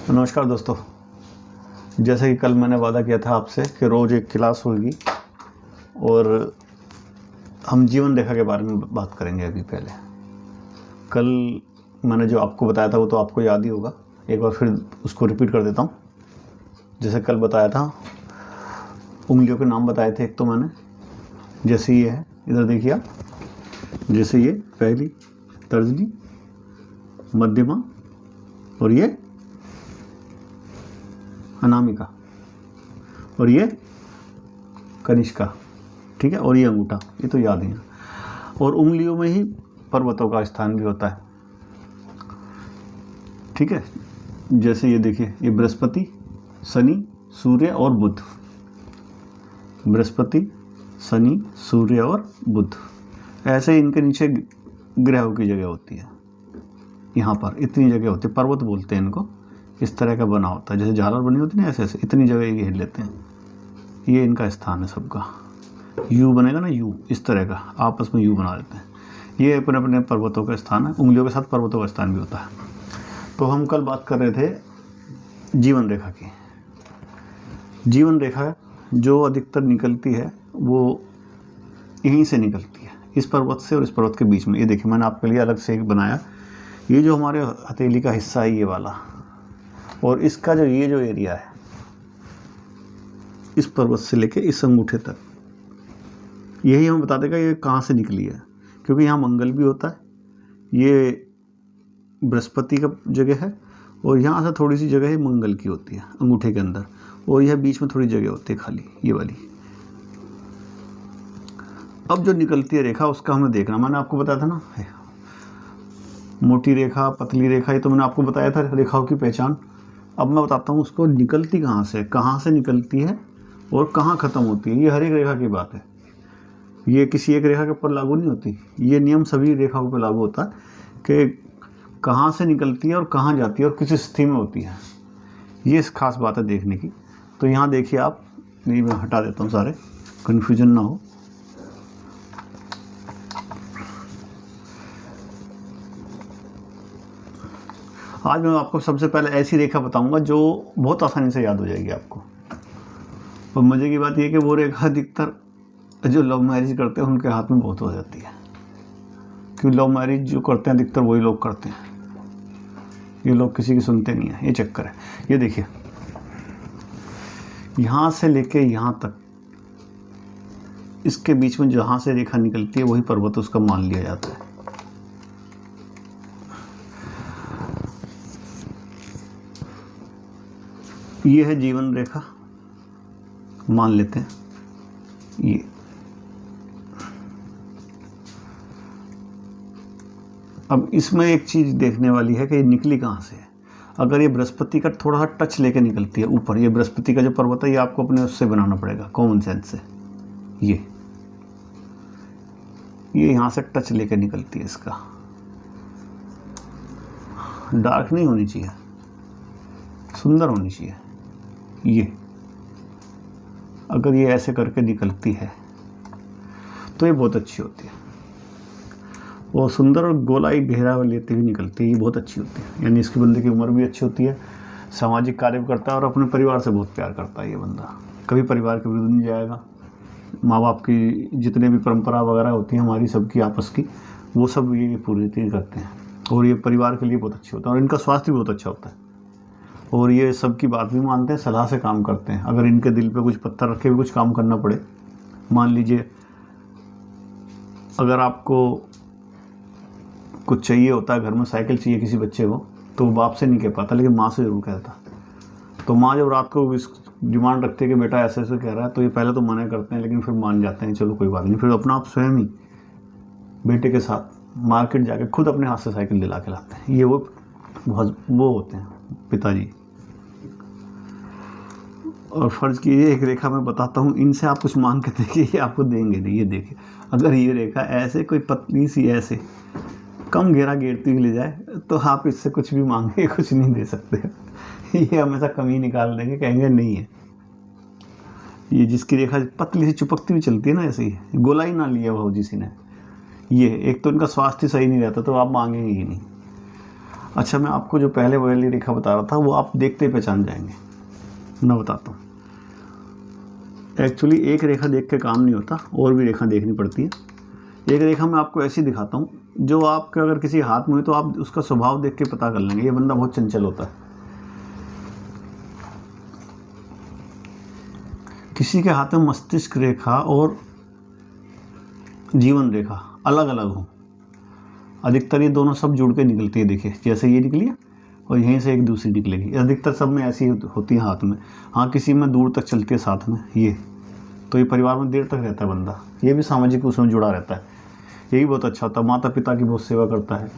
नमस्कार दोस्तों। जैसे कि कल मैंने वादा किया था आपसे कि रोज़ एक क्लास होगी और हम जीवन रेखा के बारे में बात करेंगे। अभी पहले कल मैंने जो आपको बताया था वो तो आपको याद ही होगा, एक बार फिर उसको रिपीट कर देता हूँ। जैसे कल बताया था, उंगलियों के नाम बताए थे। एक तो मैंने, जैसे ये है, इधर देखिए आप, जैसे ये पहली, तर्जनी, मध्यमा और ये अनामिका और ये कनिष्का, ठीक है, और ये अंगूठा, ये तो याद ही है। और उंगलियों में ही पर्वतों का स्थान भी होता है, ठीक है। जैसे ये देखिए, ये बृहस्पति, शनि, सूर्य और बुध। बृहस्पति, शनि, सूर्य और बुध, ऐसे ही इनके नीचे ग्रहों की जगह होती है। यहाँ पर इतनी जगह होती है, पर्वत बोलते हैं इनको। इस तरह का बना होता है, जैसे झालर बनी होती है ना, ऐसे ऐसे इतनी जगह ये घेर लेते हैं। ये इनका स्थान है सबका। यू बनेगा ना, यू, इस तरह का आपस में यू बना लेते हैं। ये अपने अपने पर्वतों का स्थान है। उंगलियों के साथ पर्वतों का स्थान भी होता है। तो हम कल बात कर रहे थे जीवन रेखा की। जीवन रेखा जो अधिकतर निकलती है वो यहीं से निकलती है, इस पर्वत से और इस पर्वत के बीच में। ये देखिए, मैंने आपके लिए अलग से एक बनाया। ये जो हमारे हथेली का हिस्सा है, ये वाला, और इसका जो ये जो एरिया है, इस पर्वत से लेके इस अंगूठे तक, यही हमें बता देगा ये कहाँ से निकली है। क्योंकि यहाँ मंगल भी होता है, ये बृहस्पति का जगह है, और यहाँ से थोड़ी सी जगह है मंगल की होती है अंगूठे के अंदर, और यह बीच में थोड़ी जगह होती है खाली, ये वाली। अब जो निकलती है रेखा, उसका हमें देखना। मैंने आपको बताया था ना, मोटी रेखा, पतली रेखा, ये तो मैंने आपको बताया था रेखाओं की पहचान। अब मैं बताता हूँ उसको निकलती कहाँ से निकलती है और कहाँ ख़त्म होती है। ये हर एक रेखा की बात है, ये किसी एक रेखा के ऊपर लागू नहीं होती। ये नियम सभी रेखाओं पर लागू होता है कि कहाँ से निकलती है और कहाँ जाती है और किस स्थिति में होती है। ये खास बात है देखने की। तो यहाँ देखिए आप, नहीं मैं हटा देता हूँ सारे, कन्फ्यूजन ना हो। आज मैं आपको सबसे पहले ऐसी रेखा बताऊंगा जो बहुत आसानी से याद हो जाएगी आपको। और मज़े की बात यह कि वो रेखा अधिकतर जो लव मैरिज करते हैं उनके हाथ में बहुत हो जाती है। क्योंकि लव मैरिज जो करते हैं अधिकतर वही लोग करते हैं, ये लोग किसी की सुनते नहीं हैं, ये चक्कर है। ये देखिए, यहाँ से लेके यहाँ तक, इसके बीच में जहाँ से रेखा निकलती है वही पर्वत उसका मान लिया जाता है। ये है जीवन रेखा, मान लेते हैं ये। अब इसमें एक चीज़ देखने वाली है कि ये निकली कहाँ से है। अगर ये बृहस्पति का थोड़ा सा टच लेके निकलती है ऊपर, ये बृहस्पति का जो पर्वत है, ये आपको अपने उससे बनाना पड़ेगा, कॉमन सेंस से। ये यहाँ से टच लेके निकलती है, इसका डार्क नहीं होनी चाहिए, सुंदर होनी चाहिए। ये अगर ये ऐसे करके निकलती है तो ये बहुत अच्छी होती है। वो सुंदर और गोलाई घेरा लेती हुई निकलती है, ये बहुत अच्छी होती है। यानी इसके बंदे की उम्र भी अच्छी होती है, सामाजिक कार्य भी करता है और अपने परिवार से बहुत प्यार करता है। ये बंदा कभी परिवार के विरुद्ध नहीं जाएगा। माँ बाप की जितने भी परंपरा वगैरह होती हैं हमारी सबकी आपस की, वो सब ये पूरी करते हैं। और ये परिवार के लिए बहुत अच्छे होता है और इनका स्वास्थ्य भी बहुत अच्छा होता है। और ये सबकी बात भी मानते हैं, सलाह से काम करते हैं। अगर इनके दिल पे कुछ पत्थर रखे भी कुछ काम करना पड़े, मान लीजिए अगर आपको कुछ चाहिए होता है घर में, साइकिल चाहिए किसी बच्चे को, तो वो बाप से नहीं कह पाता, लेकिन माँ से ज़रूर कहता। तो माँ जब रात को इस डिमांड रखती है कि बेटा ऐसे ऐसे कह रहा है, तो ये पहले तो मना करते हैं, लेकिन फिर मान जाते हैं, चलो कोई बात नहीं। फिर अपना आप स्वयं ही बेटे के साथ मार्केट जाके खुद अपने हाथ से साइकिल दिला के लाते हैं। ये वो होते हैं पिताजी। और फ़र्ज़ कीजिए एक रेखा मैं बताता हूँ, इनसे आप कुछ मांग के देखिए, ये आपको देंगे नहीं। ये देखिए, अगर ये रेखा ऐसे कोई पतली सी ऐसे कम घेरा घेरती हुई ले जाए तो आप इससे कुछ भी मांगे कुछ नहीं दे सकते। ये हमेशा कमी निकाल देंगे, कहेंगे नहीं है। ये जिसकी रेखा पतली सी चुपकती हुई चलती है ना, ऐसे ही गोलाई ना लिया भाव जी ने, ये एक तो इनका स्वास्थ्य सही नहीं रहता, तो आप मांगेंगे ही नहीं। अच्छा, मैं आपको जो पहले वाली रेखा बता रहा था वो आप देखते ही पहचान जाएंगे। मैं बताता हूँ। एक्चुअली एक रेखा देख के काम नहीं होता, और भी रेखा देखनी पड़ती है। एक रेखा मैं आपको ऐसी दिखाता हूँ जो आपके अगर किसी हाथ में हो तो आप उसका स्वभाव देख के पता कर लेंगे ये बंदा बहुत चंचल होता है। किसी के हाथ में मस्तिष्क रेखा और जीवन रेखा अलग अलग हो, अधिकतर ये दोनों सब जुड़ के निकलती है। देखिए जैसे ये निकली है और यहीं से एक दूसरी निकलेगी, अधिकतर सब में ऐसी होती है हाथ में। हाँ, किसी में दूर तक चलती है साथ में ये, तो ये परिवार में देर तक रहता है बंदा, ये भी सामाजिक उसमें जुड़ा रहता है। यही बहुत अच्छा होता है, माता पिता की बहुत सेवा करता है,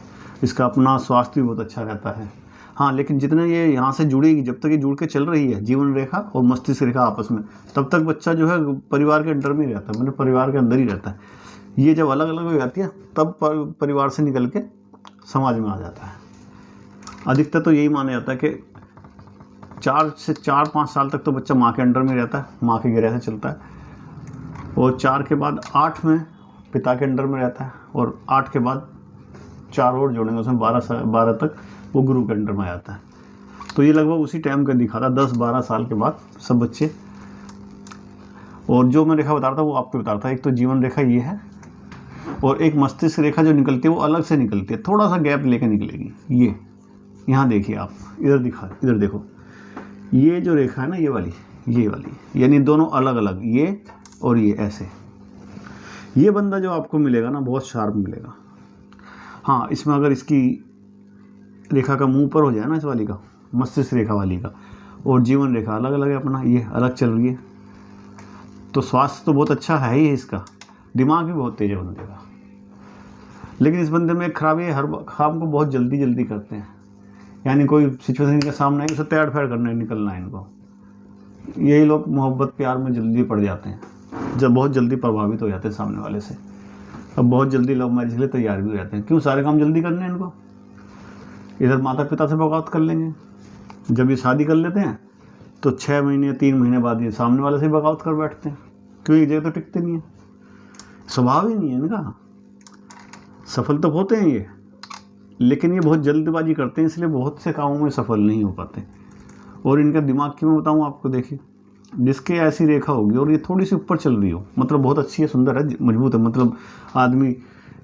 इसका अपना स्वास्थ्य भी बहुत अच्छा रहता है। हाँ, लेकिन जितने ये यहाँ से जुड़ेगी, जब तक ये जुड़ के चल रही है जीवन रेखा और मस्तिष्क रेखा आपस में, तब तक बच्चा जो है परिवार के अंडर में ही रहता है, मतलब परिवार के अंदर ही रहता है। ये जब अलग अलग हो जाती है तब परिवार से निकल के समाज में आ जाता है। अधिकतर तो यही माना जाता है कि 4 से 4-5 साल तक तो बच्चा माँ के अंडर में रहता है, माँ के गिरह से चलता है, और 4 के बाद 8 में पिता के अंडर में रहता है, और 8 के बाद 4 और जोड़ेंगे उसमें 12 तक वो गुरु के अंडर में आ जाता है। तो ये लगभग उसी टाइम का दिखा था, 10-12 साल के बाद सब बच्चे। और जो मैं रेखा बता रहा था वो आपको बता रहा था, एक तो जीवन रेखा ये है, और एक मस्तिष्क रेखा जो निकलती है वो अलग से निकलती है, थोड़ा सा गैप लेके निकलेगी। ये यहाँ देखिए आप, इधर देखो, ये जो रेखा है ना ये वाली, यानी दोनों अलग अलग, ये और ये ऐसे। ये बंदा जो आपको मिलेगा ना बहुत शार्प मिलेगा। हाँ, इसमें अगर इसकी रेखा का मुंह पर हो जाए ना, इस वाली का, मस्तिष्क रेखा वाली का, और जीवन रेखा अलग अलग है अपना, ये अलग चल रही है, तो स्वास्थ्य तो बहुत अच्छा है ही इसका, दिमाग भी बहुत तेज है बंदे का। लेकिन इस बंदे में एक खराबी है, हर काम को बहुत जल्दी करते हैं, यानी कोई सिचुएशन के सामने आई उसे तैयार फैर करने निकलना है इनको। यही लोग मोहब्बत प्यार में जल्दी पड़ जाते हैं, जब बहुत जल्दी प्रभावित हो जाते हैं सामने वाले से, अब बहुत जल्दी लव मैरिज के लिए तैयार भी हो जाते हैं। क्यों? सारे काम जल्दी करने हैं इनको। इधर माता पिता से बगावत कर लेंगे, जब ये शादी कर लेते हैं तो 6 महीने 3 महीने बाद ये सामने वाले से बगावत कर बैठते हैं। क्यों? एक जगह तो टिकते नहीं है, स्वभाव ही नहीं है इनका। सफल तो होते हैं ये, लेकिन ये बहुत जल्दबाजी करते हैं, इसलिए बहुत से कामों में सफल नहीं हो पाते। और इनका दिमाग की मैं बताऊँ आपको, देखिए जिसके ऐसी रेखा होगी और ये थोड़ी सी ऊपर चल रही हो, मतलब बहुत अच्छी है, सुंदर है, मजबूत है, मतलब आदमी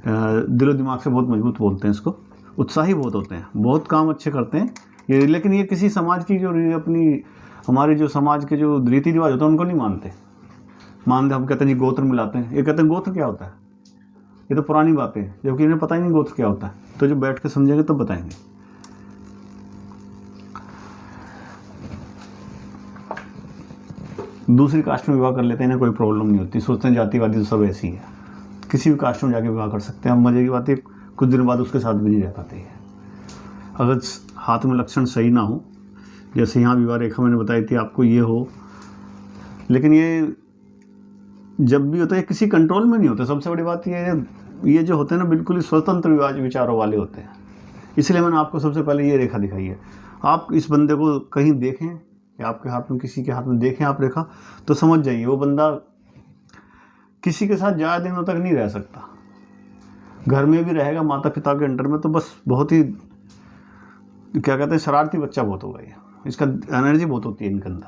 दिलो दिमाग से बहुत मजबूत बोलते हैं इसको, उत्साही बहुत होते हैं, बहुत काम अच्छे करते हैं ये। लेकिन ये किसी समाज की जो अपनी हमारे जो समाज के जो रीति रिवाज होते हैं उनको नहीं मानते। हम कहते हैं जी गोत्र मिलाते हैं, ये कहते हैं गोत्र क्या होता है, ये तो पुरानी बातें हैं, जबकि इन्हें पता ही नहीं गोत्र क्या होता है। तो जो बैठ के समझेंगे तब बताएंगे। दूसरी कास्ट में विवाह कर लेते हैं, इन्हें कोई प्रॉब्लम नहीं होती, सोचते हैं जातिवादी तो सब ऐसी है, किसी भी कास्ट में जाके विवाह कर सकते हैं। हम मजे की बात है, कुछ दिन बाद उसके साथ भी नहीं रह पाते हैं अगर हाथ में लक्षण सही ना हो। जैसे यहाँ विवाह रेखा मैंने बताई थी आपको, ये हो, लेकिन ये जब भी होता है किसी कंट्रोल में नहीं होता। सबसे बड़ी बात ये जो होते हैं ना बिल्कुल ही स्वतंत्र विचारों वाले होते हैं, इसलिए मैंने आपको सबसे पहले ये रेखा दिखाई है। आप इस बंदे को कहीं देखें या आपके हाथ में किसी के हाथ में देखें आप रेखा, तो समझ जाइए वो बंदा किसी के साथ ज़्यादा दिनों तक नहीं रह सकता, घर में भी रहेगा माता पिता के अंडर में, तो बस बहुत ही क्या कहते हैं शरारती बच्चा बहुत होगा ये, इसका एनर्जी बहुत होती है इनके अंदर,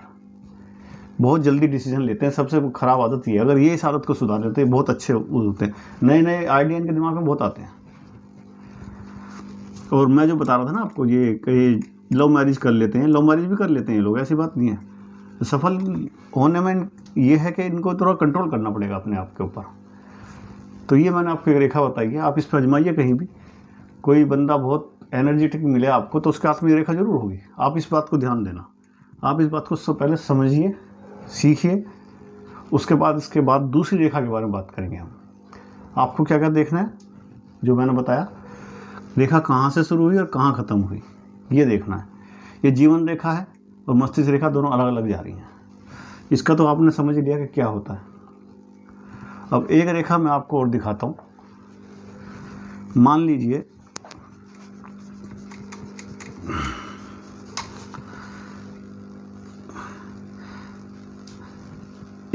बहुत जल्दी डिसीजन लेते हैं। सबसे ख़राब आदत ये है, अगर ये इस आदत को सुधार लेते हैं बहुत अच्छे होते हैं, नए नए आइडिया इनके दिमाग में बहुत आते हैं। और मैं जो बता रहा था ना आपको, ये लव मैरिज कर लेते हैं, लव मैरिज भी कर लेते हैं लोग, ऐसी बात नहीं है। सफल होने में ये है कि इनको थोड़ा कंट्रोल करना पड़ेगा अपने आप के ऊपर। तो ये मैंने आपको एक रेखा बताई है, आप इस पर आजमाइए। कहीं भी कोई बंदा बहुत एनर्जेटिक मिले आपको तो उसके हाथ में रेखा जरूर होगी, आप इस बात को ध्यान देना। आप इस बात को सबसे पहले समझिए, सीखिए, उसके बाद इसके बाद दूसरी रेखा के बारे में बात करेंगे हम। आपको क्या क्या देखना है, जो मैंने बताया, रेखा कहाँ से शुरू हुई और कहाँ ख़त्म हुई ये देखना है। ये जीवन रेखा है और मस्तिष्क रेखा दोनों अलग अलग जा रही हैं, इसका तो आपने समझ लिया कि क्या होता है। अब एक रेखा मैं आपको और दिखाता हूँ। मान लीजिए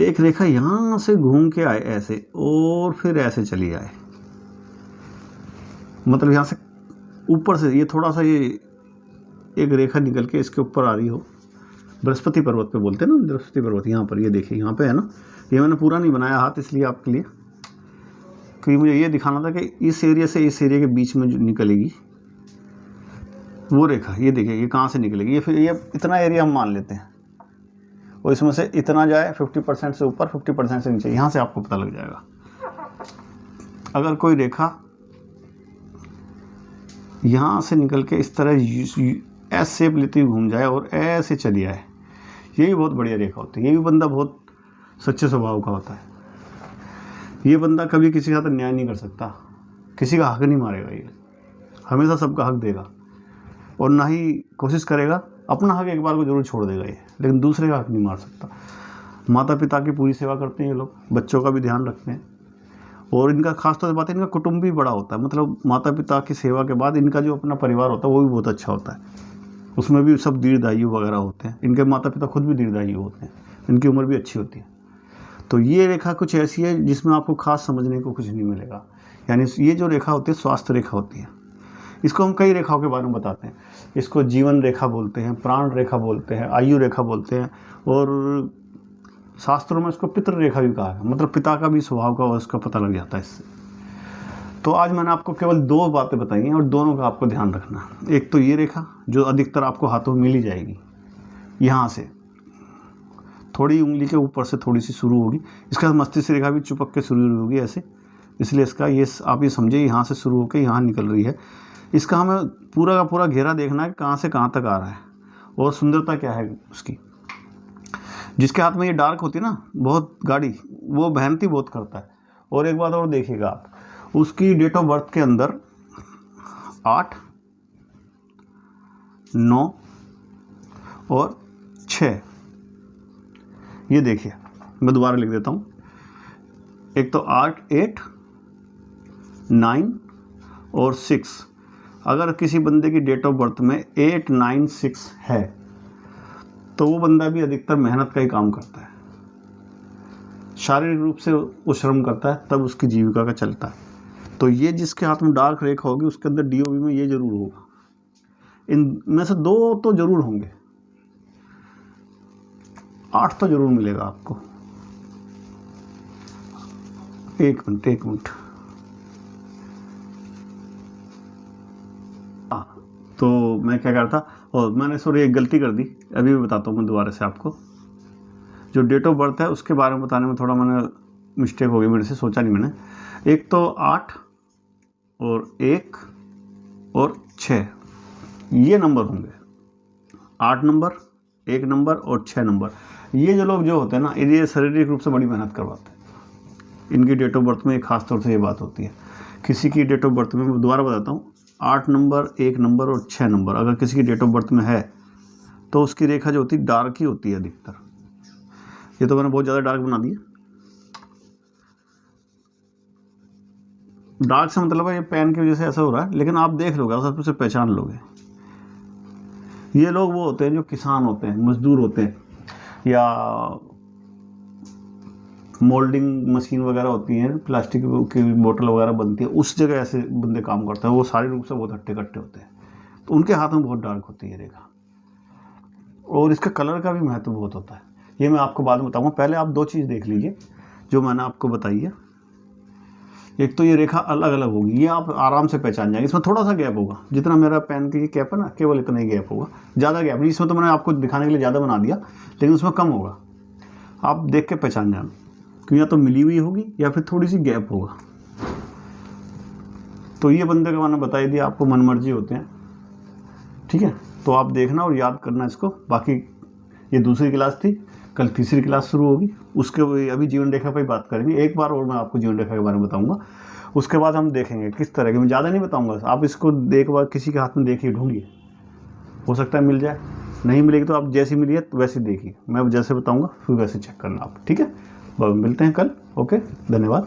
एक रेखा यहाँ से घूम के आए ऐसे और फिर ऐसे चली आए, मतलब यहाँ से ऊपर से ये थोड़ा सा ये एक रेखा निकल के इसके ऊपर आ रही हो, बृहस्पति पर्वत पे बोलते हैं ना, बृहस्पति पर्वत यहाँ पर, ये देखिए यहाँ पे है ना, ये मैंने पूरा नहीं बनाया हाथ इसलिए आपके लिए, क्योंकि मुझे ये दिखाना था कि इस एरिया से इस एरिया के बीच में जो निकलेगी वो रेखा, ये देखिए ये कहाँ से निकलेगी, ये फिर ये इतना एरिया हम मान लेते हैं और इसमें से इतना जाए 50% से ऊपर 50% से नीचे, यहाँ से आपको पता लग जाएगा। अगर कोई रेखा यहाँ से निकल के इस तरह एस शेप लेती हुई घूम जाए और ऐसे चली आए, ये भी बहुत बढ़िया रेखा होती है। ये भी बंदा बहुत सच्चे स्वभाव का होता है। ये बंदा कभी किसी के साथ अन्याय नहीं कर सकता, किसी का हक नहीं मारेगा, ये हमेशा सबका हक देगा और ना ही कोशिश करेगा, अपना हक एक बार को जरूर छोड़ देगा ये, लेकिन दूसरे का हक नहीं मार सकता। माता पिता की पूरी सेवा करते हैं ये लोग, बच्चों का भी ध्यान रखते हैं और इनका खास तौर से बात है, इनका कुटुंब भी बड़ा होता है। मतलब माता पिता की सेवा के बाद इनका जो अपना परिवार होता है वो भी बहुत अच्छा होता है, उसमें भी सब दीर्घायु वगैरह होते हैं। इनके माता पिता खुद भी दीर्घायु होते हैं, इनकी उम्र भी अच्छी होती है। तो ये रेखा कुछ ऐसी है जिसमें आपको खास समझने को कुछ नहीं मिलेगा। यानी ये जो रेखा होती है स्वास्थ्य रेखा होती है। इसको हम कई रेखाओं के बारे में बताते हैं। इसको जीवन रेखा बोलते हैं, प्राण रेखा बोलते हैं, आयु रेखा बोलते हैं और शास्त्रों में इसको पितृ रेखा भी कहा है। मतलब पिता का भी स्वभाव का उसका पता लग जाता है इससे। तो आज मैंने आपको केवल 2 बातें बताई हैं और दोनों का आपको ध्यान रखना। एक तो ये रेखा जो अधिकतर आपको हाथों में मिल ही जाएगी, यहाँ से थोड़ी उंगली के ऊपर से थोड़ी सी शुरू होगी, इसके साथ मस्तिष्क रेखा भी चिपक के शुरू होगी ऐसे, इसलिए इसका ये आप ये समझिए यहाँ से शुरू होकर यहाँ निकल रही है। इसका हमें पूरा का पूरा घेरा देखना है कहाँ से कहाँ तक आ रहा है और सुंदरता क्या है उसकी। जिसके हाथ में ये डार्क होती है ना बहुत गाढ़ी, वो मेहनती बहुत करता है। और एक बात और देखिएगा आप, उसकी डेट ऑफ बर्थ के अंदर 8, 9 और 6, ये देखिए मैं दोबारा लिख देता हूँ। एक तो 8, 9 और 6। अगर किसी बंदे की डेट ऑफ बर्थ में 8, 9, 6 है तो वो बंदा भी अधिकतर मेहनत का ही काम करता है, शारीरिक रूप से वो श्रम करता है, तब उसकी जीविका का चलता है। तो ये जिसके हाथ में डार्क रेखा होगी उसके अंदर डीओबी में ये जरूर होगा। इनमें से 2 तो जरूर होंगे, 8 तो जरूर मिलेगा आपको। एक मिनट तो मैं क्या करता, और मैंने सॉरी एक गलती कर दी, अभी भी बताता हूँ मैं दोबारा से आपको। जो डेट ऑफ बर्थ है उसके बारे में बताने में थोड़ा मैंने मिस्टेक हो गई, मेरे से सोचा नहीं मैंने। एक तो 8 और 1 और 6 ये नंबर होंगे, 8 नंबर, 1 नंबर और 6 नंबर। ये जो लोग जो होते हैं ना, ये शारीरिक रूप से बड़ी मेहनत करवाते हैं। इनकी डेट ऑफ बर्थ में खास तौर से ये बात होती है। किसी की डेट ऑफ बर्थ में, मैं दोबारा बताता हूँ, 8 नंबर, 1 नंबर और 6 नंबर अगर किसी की डेट ऑफ बर्थ में है तो उसकी रेखा जो होती है डार्क ही होती है अधिकतर। ये तो मैंने बहुत ज़्यादा डार्क बना दिया। डार्क से मतलब है ये पेन की वजह से ऐसा हो रहा है, लेकिन आप देख लोगे, आप सबसे पहचान लोगे। ये लोग वो होते हैं जो किसान होते हैं, मजदूर होते हैं, या मोल्डिंग मशीन वगैरह होती है, प्लास्टिक की बोतल वगैरह बनती है, उस जगह ऐसे बंदे काम करते हैं। वो सारे रूप से बहुत हट्टे कट्टे होते हैं, तो उनके हाथ में बहुत डार्क होती है रेखा। और इसका कलर का भी महत्व बहुत होता है, ये मैं आपको बाद में बताऊंगा। पहले आप 2 चीज़ देख लीजिए जो मैंने आपको बताई है। एक तो ये रेखा अलग अलग होगी, ये आप आराम से पहचान जाएंगे। इसमें थोड़ा सा गैप होगा, जितना मेरा पेन की कैप है ना, केवल इतना ही गैप होगा, ज़्यादा गैप नहीं। इसमें तो मैंने आपको दिखाने के लिए ज़्यादा बना दिया, लेकिन उसमें कम होगा। आप देख के पहचान जाना, क्योंकि या तो मिली हुई होगी या फिर थोड़ी सी गैप होगा। तो ये बंदे का मैंने बता दिया आपको, मनमर्जी होते हैं, ठीक है। तो आप देखना और याद करना इसको। बाकी ये दूसरी क्लास थी, कल तीसरी क्लास शुरू होगी, उसके अभी जीवन रेखा पर ही बात करेंगे। एक बार और मैं आपको जीवन रेखा के बारे में बताऊंगा, उसके बाद हम देखेंगे किस तरह के। मैं ज़्यादा नहीं बताऊंगा, आप इसको एक बार किसी के हाथ में देखिए, ढूंढिए, हो सकता है मिल जाए, नहीं मिलेगी तो आप जैसी मिली है तो वैसे देखिए, मैं जैसे बताऊँगा फिर वैसे चेक करना आप, ठीक है। मिलते हैं कल, ओके, धन्यवाद।